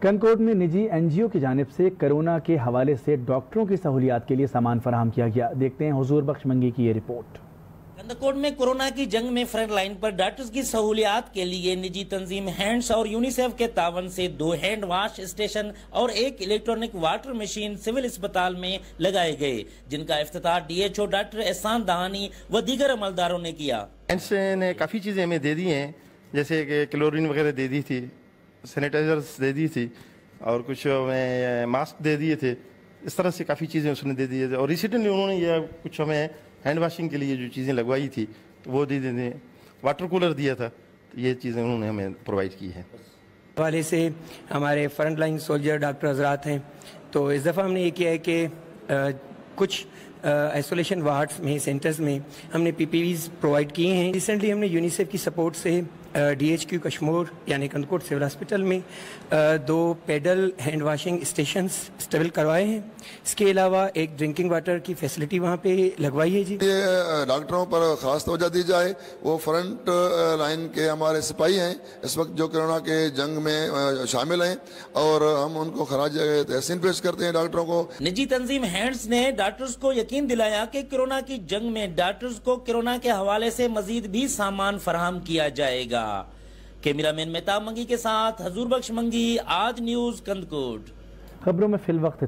کنکوٹ میں نجی NGO کی جانب سے کرونا کے حوالے سے ڈاکٹروں کی سہولیات کے لیے سامان فراہم کیا گیا۔ دیکھتے ہیں حضور بخش منگی کی یہ رپورٹ۔ کنکوٹ میں کورونا کی جنگ میں فرنٹ لائن پر ڈاکٹرز کی سہولیات کے لیے نجی تنظیم ہینڈز اور یونیسیف کے تعاون سے 2 ہینڈ واش اسٹیشن اور 1 الیکٹرانک واٹر مشین سول اسپتال میں لگائے گئے، جن کا افتتاح DHO ڈاکٹر احسان دہانی و دیگر عملداروں نے کیا۔ ہینڈز نے کافی چیزیں ہمیں دے دی ہیں، جیسے کہ کلورین وغیرہ دے دی تھی، سینیٹائزرز دے دی تھی، اور کچھ ہمیں ماسک دے دیے تھے۔ اس طرح سے کافی چیزیں اس نے دے دی ہے، اور ریسنٹلی انہوں نے یہ کچھ ہمیں ہینڈ واشنگ کے لیے جو چیزیں لگوائی تھی وہ دے دیں، واٹر کولر دیا تھا، تو یہ چیزیں انہوں نے ہمیں پرووائڈ کی ہیں۔ حوالے سے ہمارے فرنٹ لائن سولجر ڈاکٹر حضرات ہیں، تو اس دفعہ ہم نے یہ کیا ہے کہ کچھ آئسولیشن وارڈز میں سینٹرز میں ہم نے PPEs پرووائڈ کیے ہیں۔ ریسنٹلی ہم نے یونیسیف کی سپورٹ سے DHQ کشمور یعنی کنکوٹ سول ہاسپٹل میں 2 پیڈل ہینڈ واشنگ اسٹیشنز اسٹیبل کروائے ہیں۔ اس کے علاوہ ایک ڈرنکنگ واٹر کی فیسلٹی وہاں پہ لگوائی ہے۔ جی یہ ڈاکٹروں پر خاص توجہ دی جائے، وہ فرنٹ لائن کے ہمارے سپاہی ہیں اس وقت جو کرونا کے جنگ میں شامل ہیں، اور ہم ان کو خراج تحسین پیش کرتے ہیں ڈاکٹروں کو۔ نجی تنظیم ہینڈز نے ڈاکٹرز کو یقین دلایا کہ کورونا کی جنگ میں ڈاکٹرز کو کورونا کے حوالے سے مزید بھی سامان فراہم کیا جائے گا۔ کیمرہ مین مہتاب منگی کے ساتھ حضور بخش منگی، آج نیوز کنکوٹ۔ خبروں میں فی الوقت